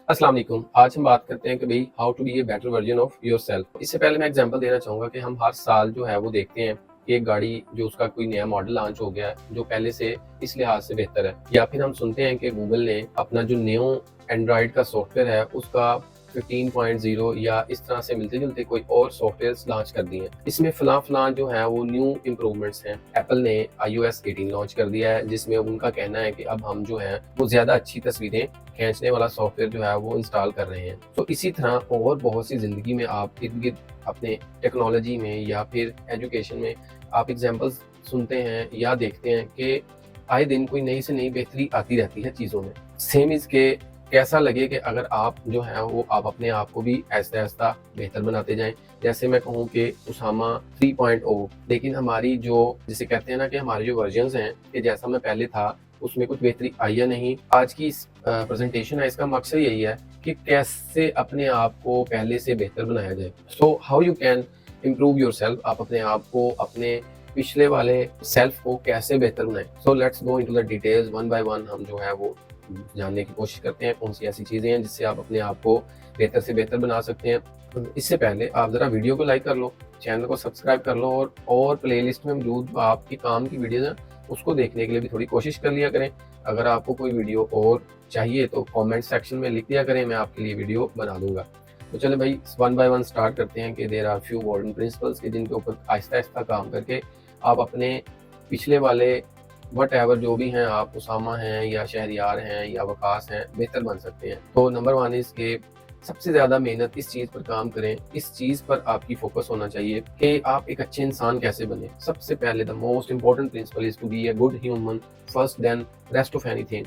अस्सलाम वालेकुम। आज हम बात करते हैं कि भाई how to be a better version of yourself. इससे पहले मैं एग्जांपल देना चाहूँगा कि हम हर साल जो है वो देखते हैं कि एक गाड़ी जो उसका कोई नया मॉडल लॉन्च हो गया है जो पहले से इस लिहाज से बेहतर है, या फिर हम सुनते हैं कि गूगल ने अपना जो न्यू एंड्रॉइड का सॉफ्टवेयर है उसका 15.0 या इस तरह से मिलते जुलते कोई और सॉफ्टवेयर लॉन्च कर दिए हैं। इसमें फलां जो है वो न्यू इम्प्रूवमेंट्स हैं। एप्पल ने iOS 18 लॉन्च कर दिया है जिसमें उनका कहना है कि अब हम जो है वो ज्यादा अच्छी तस्वीरें खींचने वाला सॉफ्टवेयर जो है वो इंस्टॉल कर रहे हैं। तो इसी तरह और बहुत सी जिंदगी में आप इर्द गिर्द अपने टेक्नोलॉजी में या फिर एजुकेशन में आप एग्जाम्पल्स सुनते हैं या देखते हैं कि आए दिन कोई नई से नई बेहतरी आती रहती है चीज़ों में। सेम इज़ के कैसा लगे कि अगर आप जो है वो आप अपने आप को भी ऐसा ऐसा बेहतर बनाते जाएं। जैसे मैं कहूँ कि उसामा 3.0, लेकिन हमारी जो जिसे कहते हैं ना कि हमारे जो वर्जन्स हैं कि जैसा मैं पहले था उसमें कुछ बेहतरी आई या नहीं। आज की इस प्रेजेंटेशन है, इसका मकसद यही है कि कैसे अपने आप को पहले से बेहतर बनाया जाए। So how you can improve your self. आप अपने आप को अपने पिछले वाले सेल्फ को कैसे बेहतर बनाएं। So let's go into the details one by one. हम जो है वो जानने की कोशिश करते हैं कौन सी ऐसी चीज़ें हैं जिससे आप अपने आप को बेहतर से बेहतर बना सकते हैं। इससे पहले आप ज़रा वीडियो को लाइक कर लो, चैनल को सब्सक्राइब कर लो और प्लेलिस्ट में मौजूद आपके काम की वीडियोज़ हैं उसको देखने के लिए भी थोड़ी कोशिश कर लिया करें। अगर आपको कोई वीडियो और चाहिए तो कमेंट सेक्शन में लिख दिया करें, मैं आपके लिए वीडियो बना दूंगा। तो चले भाई वन बाय वन स्टार्ट करते हैं कि there are few golden principles के जिनके ऊपर आहिस्ता आहिस्ता काम करके आप अपने पिछले वाले वट एवर जो भी हैं, आप उसामा हैं या शहरियार हैं या वकास हैं, बेहतर बन सकते हैं। तो नंबर वन इज के सबसे ज़्यादा मेहनत इस चीज़ पर काम करें, इस चीज़ पर आपकी फोकस होना चाहिए कि आप एक अच्छे इंसान कैसे बने। सबसे पहले the most important principle is to be a good human first then rest of anything.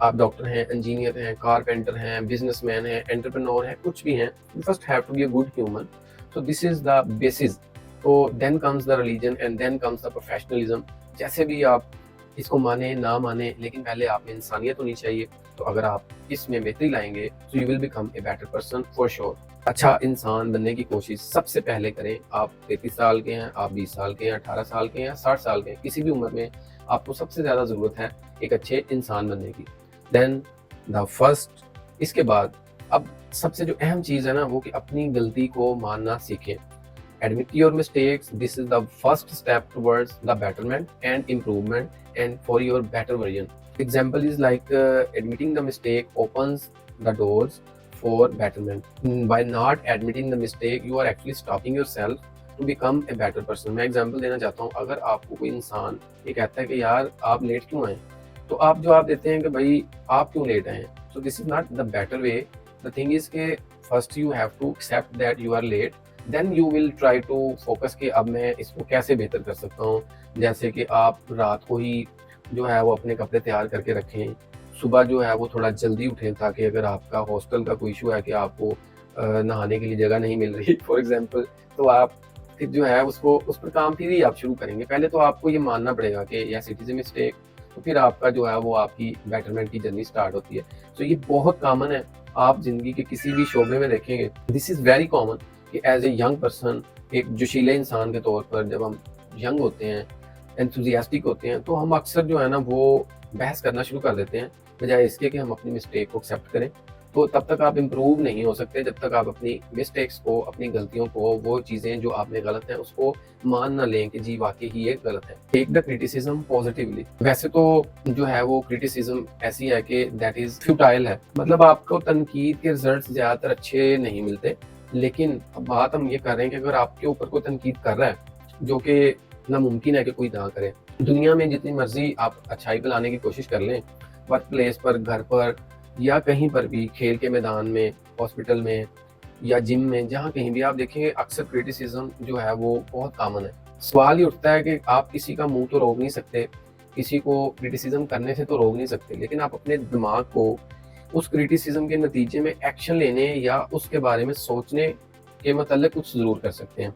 आप डॉक्टर हैं, इंजीनियर हैं, कारपेंटर हैं, बिजनेसमैन हैं, एंटरप्रेन्योर हैं, कुछ भी हैं, you first have to be a good human. So this is the basis. तो then comes the religion and then comes the professionalism. जैसे भी आप इसको माने ना माने, लेकिन पहले आप में इंसानियत होनी चाहिए। तो अगर आप इसमें बेहतरी लाएंगे तो you will become a better person for sure. अच्छा इंसान बनने की कोशिश सबसे पहले करें। आप 33 साल के हैं, आप 20 साल के हैं, 18 साल के हैं या 60 साल के हैं, किसी भी उम्र में आपको सबसे ज़्यादा ज़रूरत है एक अच्छे इंसान बनने की। देन द फर्स्ट, इसके बाद अब सबसे जो अहम चीज़ है ना वो कि अपनी गलती को मानना सीखें। Admit your mistakes. This is the first step towards the betterment and improvement and for your better version. Example is like admitting the mistake opens the doors for betterment. By not admitting the mistake, you are actually stopping yourself to become a better person. मैं example देना चाहता हूँ। अगर आपको कोई इंसान ये कहता है कि यार आप लेट क्यों आए, तो आप जवाब देते हैं कि भाई आप क्यों लेट आए। So this is not the better way. The thing is कि first you have to accept that you are late. Then you will try to focus कि अब मैं इसको कैसे बेहतर कर सकता हूँ। जैसे कि आप रात को ही जो है वो अपने कपड़े तैयार करके रखें, सुबह जो है वो थोड़ा जल्दी उठें, ताकि अगर आपका हॉस्टल का कोई इशू है कि आपको नहाने के लिए जगह नहीं मिल रही फॉर एग्जांपल, तो आप फिर जो है उसको उस पर काम फिर ही आप शुरू करेंगे। पहले तो आपको ये मानना पड़ेगा कि yes it is a mistake, तो फिर आपका जो है वो आपकी बेटरमेंट की जर्नी स्टार्ट होती है। तो ये बहुत कॉमन है, आप ज़िंदगी के किसी भी शोबे में देखेंगे, दिस इज़ वेरी कॉमन कि एज ए यंग पर्सन, एक जोशीले इंसान के तौर पर जब हम यंग होते हैं, एंथुजियास्टिक होते हैं, तो हम अक्सर जो है ना वो बहस करना शुरू कर देते हैं बजाय इसके कि हम अपनी मिस्टेक को एक्सेप्ट करें। तो तब तक आप इम्प्रूव नहीं हो सकते जब तक आप अपनी मिस्टेक्स को, अपनी गलतियों को, वो चीज़ें जो आप में गलत हैं उसको मान ना लें कि जी वाकई ही ये गलत है। Take the criticism positively. वैसे तो जो है वो क्रिटिसिज्म ऐसी है कि दैट इज फ्यूटाइल है, मतलब आपको तनकीद के रिजल्ट ज़्यादातर अच्छे नहीं मिलते। लेकिन अब बात हम ये कर रहे हैं कि अगर आपके ऊपर कोई तनकीद कर रहा है, जो कि नामुमकिन है कि कोई ना करे, दुनिया में जितनी मर्जी आप अच्छाई फैलाने की कोशिश कर लें, वर्क प्लेस पर, घर पर या कहीं पर भी, खेल के मैदान में, हॉस्पिटल में या जिम में, जहाँ कहीं भी आप देखेंगे अक्सर क्रिटिसिज्म जो है वो बहुत कॉमन है। सवाल ये उठता है कि आप किसी का मुंह तो रोक नहीं सकते, किसी को क्रिटिसिज्म करने से तो रोक नहीं सकते, लेकिन आप अपने दिमाग को उस क्रिटिसिज्म के नतीजे में एक्शन लेने या उसके बारे में सोचने के मतलब कुछ ज़रूर कर सकते हैं।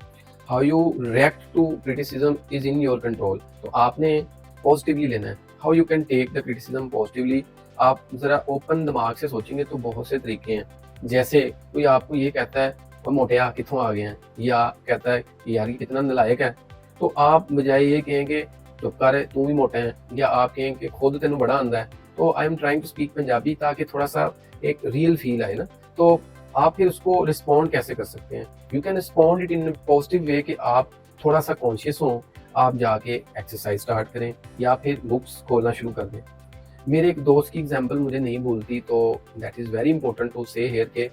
How you react to criticism is in your control. तो आपने पॉजिटिवली लेना है। How you can take the criticism positively. आप ज़रा ओपन दिमाग से सोचेंगे तो बहुत से तरीके हैं। जैसे कोई आपको ये कहता है वो मोटिया कितों आ गए हैं, या कहता है कि यार ये कितना नालायक है, तो आप बजाय ये कहेंगे चुप कर तू भी मोटा है, या आप कहें कि खुद तेन बड़ा आंदा है। तो I am trying to speak Punjabi ताकि थोड़ा सा एक रियल फील आए ना, तो आप फिर उसको रिस्पॉन्ड कैसे कर सकते हैं? You can respond it in positive way कि आप थोड़ा सा कॉन्शियस हों, आप जाके एक्सरसाइज स्टार्ट करें या फिर बुक्स खोलना शुरू कर दें। मेरे एक दोस्त की एग्जांपल मुझे नहीं भूलती, तो that is very important to say here के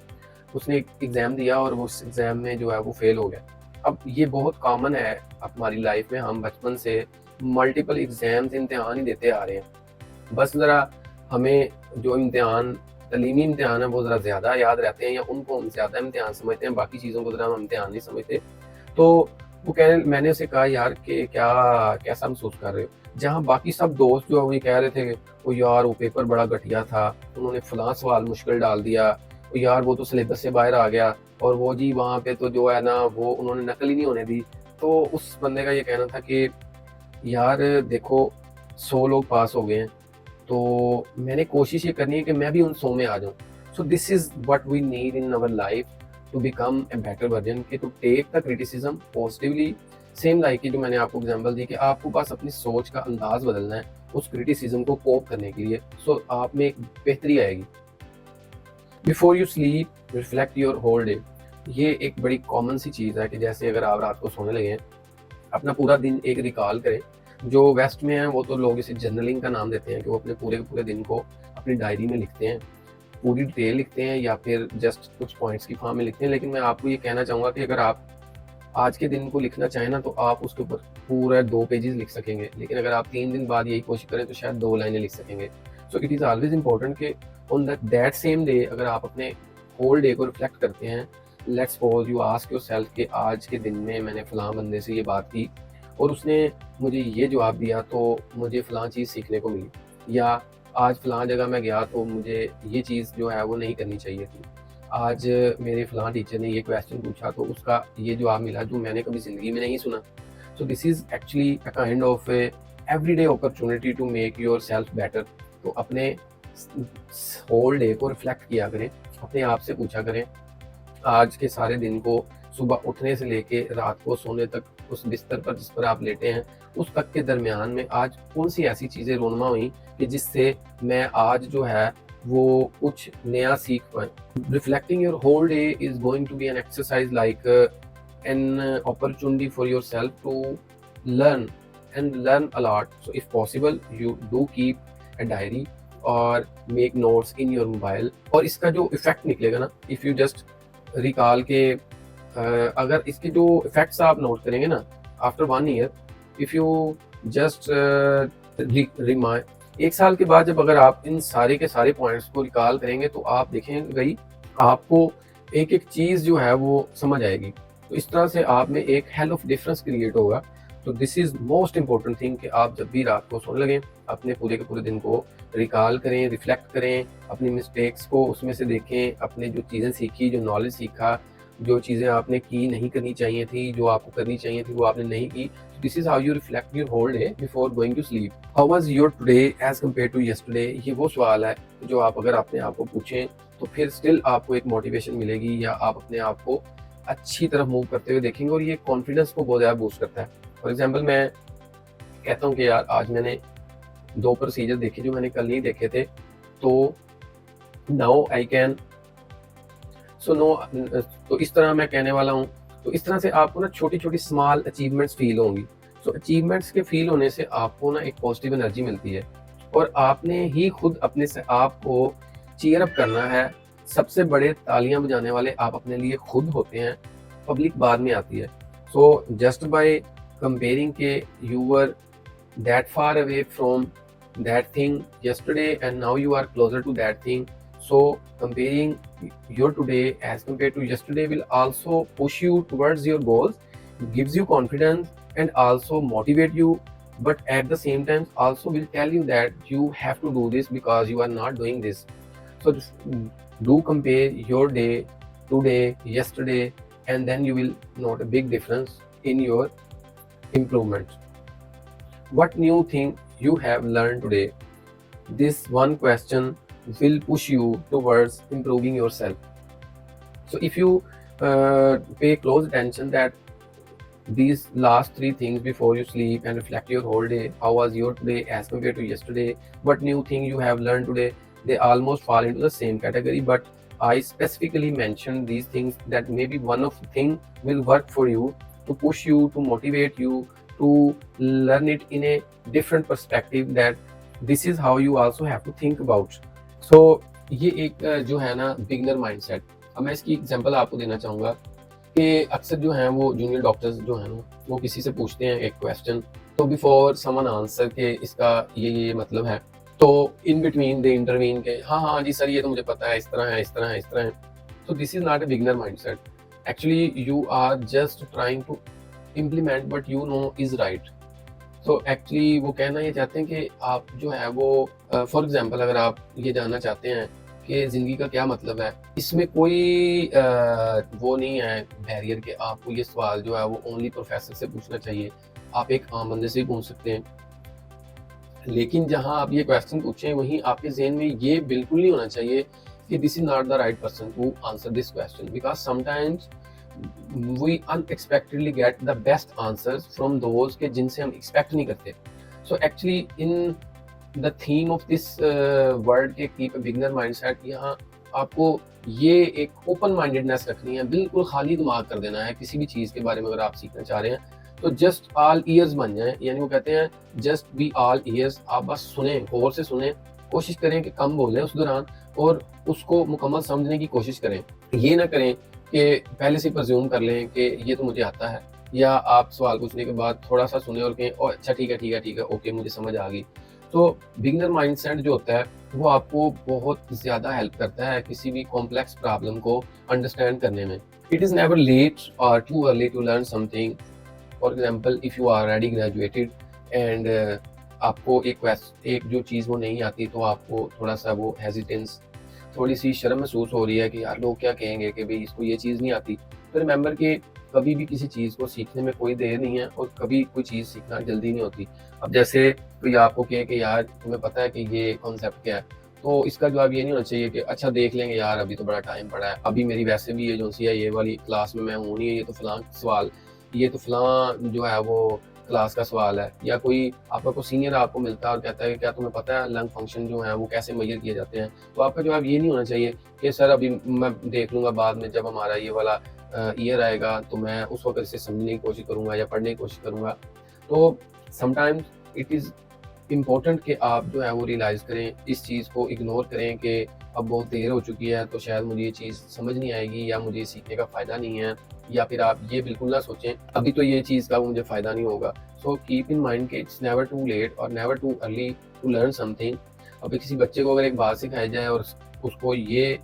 उसने एक एग्ज़ाम दिया और वो उस एग्ज़ाम में जो है वो फेल हो गया। अब ये बहुत कॉमन है हमारी लाइफ में, हम बचपन से मल्टीपल एग्ज़ाम्स इम्तिहान ही देते आ रहे हैं। बस ज़रा हमें जो इम्तिहान तालीमी इम्तिहान है वो ज़रा ज़्यादा याद रहते हैं या उनको हम ज़्यादा इम्तिहान समझते हैं, बाकी चीज़ों को ज़रा हम इम्तिहान नहीं समझते। तो वो मैंने उसे कहा यार कि क्या कैसा महसूस कर रहे हो? जहाँ बाकी सब दोस्त जो है वो ये कह रहे थे कि वो यार वो पेपर बड़ा घटिया था, उन्होंने फलां सवाल मुश्किल डाल दिया, वो यार वो तो सिलेबस से बाहर आ गया और वो जी वहाँ पे तो जो है ना वो उन्होंने नकल ही नहीं होने दी। तो उस बंदे का ये कहना था कि यार देखो 100 लोग पास हो गए हैं, तो मैंने कोशिश ये करनी है कि मैं भी उन 100 में आ जाऊँ। So this is what we need in our life to become a better version, कि to take the criticism positively. Same like कि जो मैंने आपको एग्जांपल दी कि आपको बस अपनी सोच का अंदाज बदलना है उस क्रिटिसिज्म को कोप करने के लिए, सो आप में एक बेहतरी आएगी। Before you sleep reflect your whole day. ये एक बड़ी कॉमन सी चीज़ है कि जैसे अगर आप रात को सोने लगे हैं, अपना पूरा दिन एक रिकॉल करें। जो वेस्ट में है वो तो लोग इसे जर्नलिंग का नाम देते हैं कि वो अपने पूरे के पूरे दिन को अपनी डायरी में लिखते हैं, पूरी डिटेल लिखते हैं या फिर जस्ट कुछ पॉइंट्स की फॉर्म में लिखते हैं। लेकिन मैं आपको ये कहना चाहूँगा कि अगर आप आज के दिन को लिखना चाहें ना, तो आप उसके ऊपर पूरा 2 पेजेज़ लिख सकेंगे। लेकिन अगर आप 3 दिन बाद यही कोशिश करें तो शायद 2 लाइनें लिख सकेंगे। So it is always important कि ऑन दैट सेम डे अगर आप अपने होल डे को रिफ्लेक्ट करते हैं, let's suppose you ask yourself कि आज के दिन में मैंने फलाँ बंदे से ये बात की और उसने मुझे ये जवाब दिया तो मुझे फलाँ चीज़ सीखने को मिली, या आज फलाँ जगह मैं गया तो मुझे ये चीज़ जो है वो नहीं करनी चाहिए थी। आज मेरे फलाँ टीचर ने ये क्वेश्चन पूछा तो उसका ये जवाब मिला जो मैंने कभी ज़िंदगी में नहीं सुना। So this is actually a kind of everyday opportunity to make yourself better. तो अपने होल डे को रिफ्लेक्ट किया करें, अपने आप से पूछा करें आज के सारे दिन को, सुबह उठने से लेके रात को सोने तक, उस बिस्तर पर जिस पर आप लेटे हैं उस तक के दरमियान में आज कौन सी ऐसी चीज़ें रोनमा हुई कि जिससे मैं आज जो है वो कुछ नया सीख पाए। Reflecting your whole day is going to be an exercise like an opportunity for yourself to learn and learn a lot. So if possible, you do keep a diary or make notes in your mobile. और इसका जो effect निकलेगा ना, if you just recall के अगर इसके जो effects आप नोट करेंगे ना after 1 year, if you just remind, 1 साल के बाद जब अगर आप इन सारे के सारे पॉइंट्स को रिकॉल करेंगे तो आप देखेंगे भाई आपको एक एक चीज़ जो है वो समझ आएगी। तो इस तरह से आप में एक हेल ऑफ डिफरेंस क्रिएट होगा। तो this is most important thing कि आप जब भी रात को सोने लगें अपने पूरे के पूरे दिन को रिकॉल करें, रिफ्लेक्ट करें, अपनी मिस्टेक्स को उसमें से देखें, अपने जो चीज़ें सीखी, जो नॉलेज सीखा, जो चीज़ें आपने की नहीं करनी चाहिए थी, जो आपको करनी चाहिए थी वो आपने नहीं की। This is how you reflect your whole day before going to sleep. How was your today as compare to yesterday? ये वो सवाल है जो आप अगर अपने आप को पूछें तो फिर स्टिल आपको एक मोटिवेशन मिलेगी या आप अपने आप को अच्छी तरफ मूव करते हुए देखेंगे और ये कॉन्फिडेंस को बहुत ज़्यादा बूस्ट करता है। फॉर एग्जाम्पल मैं कहता हूँ कि यार आज मैंने 2 प्रोसीजर देखे जो मैंने कल नहीं देखे थे, तो now I can so no. तो इस तरह मैं कहने वाला हूँ। तो इस तरह से आपको ना छोटी-छोटी स्मॉल अचीवमेंट्स फ़ील होंगी। सो अचीवमेंट्स के फ़ील होने से आपको ना एक पॉजिटिव एनर्जी मिलती है और आपने ही खुद अपने से आप को चीयर अप करना है। सबसे बड़े तालियाँ बजाने वाले आप अपने लिए खुद होते हैं, पब्लिक बाद में आती है। सो जस्ट बाय कंपेयरिंग के you were that far away from that thing yesterday and now you are closer to that thing. So comparing your today as compared to yesterday will also push you towards your goals, gives you confidence and also motivate you, but at the same time also will tell you that you have to do this because you are not doing this. So do compare your day today, yesterday, and then you will note a big difference in your improvement. What new thing you have learned today? This one question will push you towards improving yourself. So if you pay close attention that these last 3 things before you sleep and reflect your whole day, how was your today as compared to yesterday, what new thing you have learned today, they almost fall into the same category, but I specifically mentioned these things that maybe one of the thing will work for you to push you, to motivate you, to learn it in a different perspective, that this is how you also have to think about. So ये एक जो है ना beginner mindset. अब मैं इसकी example आपको देना चाहूँगा कि अक्सर जो हैं वो जूनियर डॉक्टर्स जो हैं ना, वो किसी से पूछते हैं एक क्वेश्चन, तो बिफोर समवन आंसर के इसका ये मतलब है, तो इन बिटवीन दे इंटरवीन के हाँ हाँ जी सर ये तो मुझे पता है, इस तरह है, इस तरह है, इस तरह है। तो this is not a beginner mindset. Actually you are just trying to implement what you know is right. तो एक्चुअली वो कहना ये चाहते हैं कि आप जो है वो फॉर एग्जांपल अगर आप ये जानना चाहते हैं कि ज़िंदगी का क्या मतलब है, इसमें कोई वो नहीं है बैरियर कि आपको ये सवाल जो है वो ओनली प्रोफेसर से पूछना चाहिए, आप एक आम बंदे से ही पूछ सकते हैं। लेकिन जहाँ आप ये क्वेश्चन पूछें वहीं आपके ज़हन में ये बिल्कुल नहीं होना चाहिए कि this is not the right person to answer this question, because sometimes we unexpectedly get the best answers from those के जिनसे हम एक्सपेक्ट नहीं करते। So actually in the theme of this word के कीप अ बिगनर माइंडसेट, यहाँ आपको ये एक ओपन माइंडेडनेस रखनी है, बिल्कुल खाली दिमाग कर देना है किसी भी चीज़ के बारे में अगर आप सीखना चाह रहे हैं। तो जस्ट ऑल ईयर्स बन जाएं, यानी वो कहते हैं जस्ट बी ऑल ईयर्स। आप बस सुने, गौर से सुने, कोशिश करें कि कम बोलें उस दौरान और उसको मुकम्मल समझने की कोशिश करें। ये ना करें कि पहले से प्रज्यूम कर लें कि ये तो मुझे आता है, या आप सवाल पूछने के बाद थोड़ा सा सुने और कहें ओ अच्छा ठीक है ठीक है ठीक है ओके मुझे समझ आ गई। तो बिगनर माइंडसेट जो होता है वो आपको बहुत ज़्यादा हेल्प करता है किसी भी कॉम्प्लेक्स प्रॉब्लम को अंडरस्टैंड करने में। इट इज़ नेवर लेट और too early to learn something. For example if you are already graduated and आपको एक जो चीज़ वो नहीं आती, तो आपको थोड़ा सा वो हेजिटेंस, थोड़ी सी शर्म महसूस हो रही है कि यार लोग क्या कहेंगे कि भाई इसको ये चीज़ नहीं आती। तो रिमेंबर कि कभी भी किसी चीज़ को सीखने में कोई देर नहीं है और कभी कोई चीज़ सीखना जल्दी नहीं होती। अब जैसे कोई आपको कहे कि यार तुम्हें पता है कि ये कॉन्सेप्ट क्या है, तो इसका जवाब ये नहीं होना चाहिए कि अच्छा देख लेंगे यार अभी तो बड़ा टाइम पड़ा है, अभी मेरी वैसे भी ये जो सी है ये वाली क्लास में मैं हूँ नहीं, ये तो फलां सवाल, ये तो फलां जो है वो क्लास का सवाल है। या कोई आपका कोई सीनियर आपको मिलता है और कहता है कि क्या तुम्हें पता है लंग फंक्शन जो है वो कैसे मेजर किए जाते हैं, तो आपका जवाब ये नहीं होना चाहिए कि सर अभी मैं देख लूँगा बाद में जब हमारा ये वाला ईयर आएगा तो मैं उस वक्त इसे समझने की कोशिश करूँगा या पढ़ने की कोशिश करूँगा। तो समटाइम्स इट इज़ इम्पोर्टेंट कि आप जो है वो रियलाइज़ करें, इस चीज़ को इग्नोर करें कि अब बहुत देर हो चुकी है तो शायद मुझे ये चीज़ समझ नहीं आएगी या मुझे सीखने का फ़ायदा नहीं है, या फिर आप ये बिल्कुल ना सोचें अभी तो ये चीज़ का मुझे फ़ायदा नहीं होगा। सो कीप इन माइंड कि इट्स नेवर टू लेट और never too early to learn something. अभी किसी बच्चे को अगर एक बात सिखाई जाए और उसको ये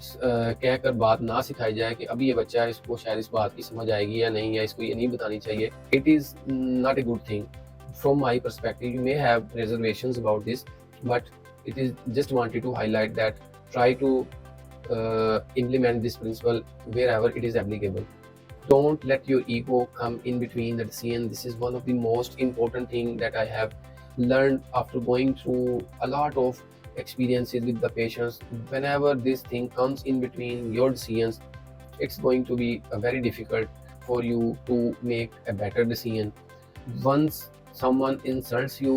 कहकर बात ना सिखाई जाए कि अभी ये बच्चा है इसको शायद इस बात की समझ आएगी या नहीं, या इसको ये नहीं बतानी चाहिए, it is not a good thing. From my perspective, you may have reservations about this, but it is just wanted to highlight that try to implement this principle wherever it is applicable. Don't let your ego come in between the decision. This is one of the most important thing that I have learned after going through a lot of experiences with the patients. Whenever this thing comes in between your decisions, it's going to be very difficult for you to make a better decision. Once someone insults you,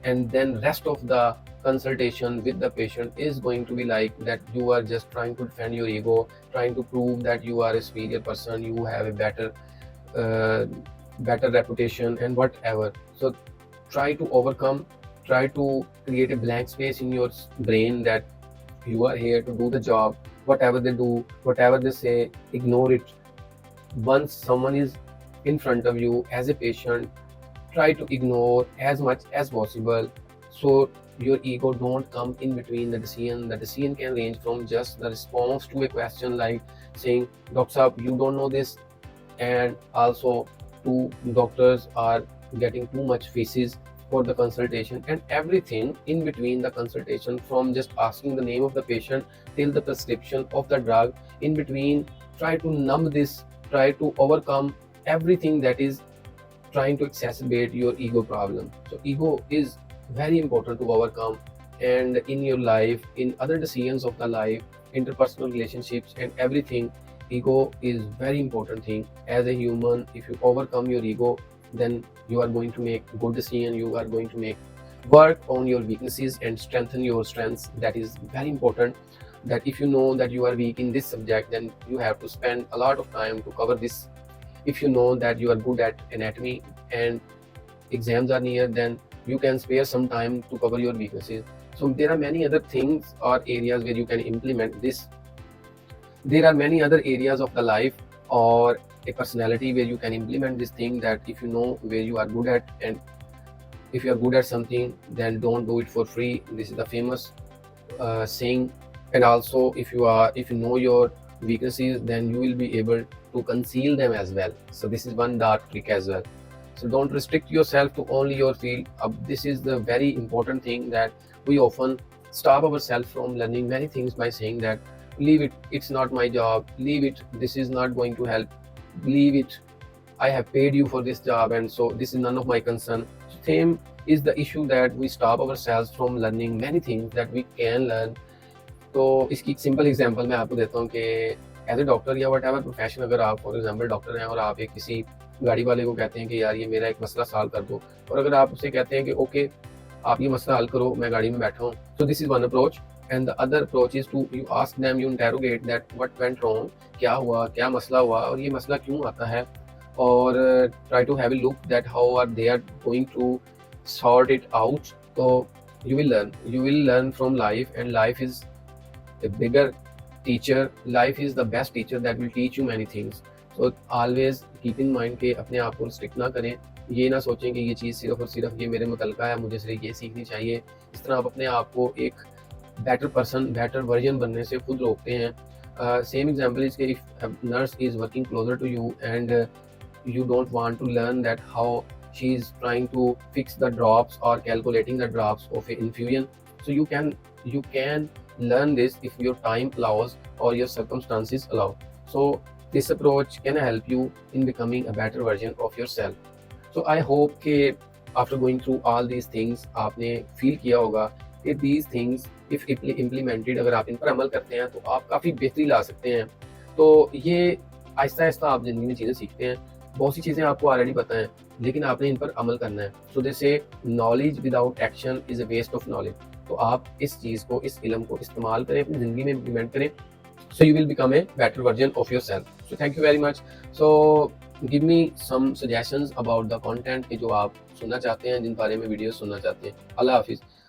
and then rest of the consultation with the patient is going to be like that you are just trying to defend your ego, trying to prove that you are a superior person, you have a uh, better reputation and whatever. So try to overcome, try to create a blank space in your brain that you are here to do the job. Whatever they do, whatever they say, ignore it. Once someone is in front of you as a patient, try to ignore as much as possible so your ego don't come in between the decision. The decision can range from just the response to a question like saying doctor sahab you don't know this, and also to doctors are getting too much fees for the consultation and everything in between the consultation, from just asking the name of the patient till the prescription of the drug in between. Try to numb this, try to overcome everything that is trying to exacerbate your ego problem. So ego is very important to overcome, and in your life, in other decisions of the life, interpersonal relationships and everything, ego is very important thing. As a human, if you overcome your ego, then you are going to make good decision, you are going to make Work on your weaknesses and strengthen your strengths. That is very important, that if you know that you are weak in this subject, then you have to spend a lot of time to cover this. If you know that you are good at anatomy and exams are near, then you can spare some time to cover your weaknesses. So there are many other things or areas where you can implement this. There are many other areas of the life or a personality where you can implement this thing, that if you know where you are good at, and if you are good at something, then don't do it for free. This is the famous saying. And also, if you know your weaknesses, then you will be able to conceal them as well. So this is one dark trick as well. So don't restrict yourself to only your field. This is the very important thing, that we often stop ourselves from learning many things by saying that leave it, it's not my job, leave it, this is not going to help, leave it, I have paid you for this job, and so this is none of my concern. Same is the issue, that we stop ourselves from learning many things that we can learn. तो इसकी एक simple example मैं आपको देता हूँ कि as a doctor या what ever profession, अगर आप फॉर एग्जांपल डॉक्टर हैं और आप एक किसी गाड़ी वाले को कहते हैं कि यार ये मेरा एक मसला सॉल्व कर दो, और अगर आप उससे कहते हैं कि ओके आप ये मसला हल करो, मैं गाड़ी में बैठा हूँ, तो this is one approach. And the other approach is to you ask them, you interrogate that what went wrong, क्या हुआ, क्या मसला हुआ और ये मसला क्यों आता है, और try to have a look that how are they are going to sort it out. तो you will learn from life, and life is a bigger teacher. Life is the best teacher that will teach you many things. So always keep in mind कि अपने आप को restrict ना करें. ये ना सोचें कि ये चीज़ सिर्फ और सिर्फ ये मेरे मुतलका है, मुझे सिर्फ ये सीखनी चाहिए. इस तरह आप अपने आप को एक बेटर पर्सन, बेटर वर्जन बनने से खुद रोकते हैं. सेम एग्जाम्पल इज कि if nurse is working closer to you and you don't want to learn that how she is trying to fix the drops or calculating the drops of an infusion, so you can learn this if your time allows or your circumstances allow. So this approach can help you in becoming a better version of yourself. So I hope कि after going through all these things आपने feel किया होगा कि these things if implemented, अगर आप इन पर अमल करते हैं तो आप काफ़ी बेहतरी ला सकते हैं. तो ये आहिस्ता आहिस्ता आप ज़िंदगी में चीज़ें सीखते हैं. बहुत सी चीज़ें आपको ऑलरेडी पता हैं, लेकिन आपने इन पर अमल करना है. So they say knowledge without action is a waste of knowledge. तो आप इस चीज़ को, इस इल्म को इस्तेमाल करें, अपनी ज़िंदगी में इम्प्लीमेंट करें. So you will become a better version of yourself. So thank you very much. So give me some suggestions about the content कि जो आप सुनना चाहते हैं, जिन बारे में वीडियो सुनना चाहते हैं. अल्लाह हाफिज़.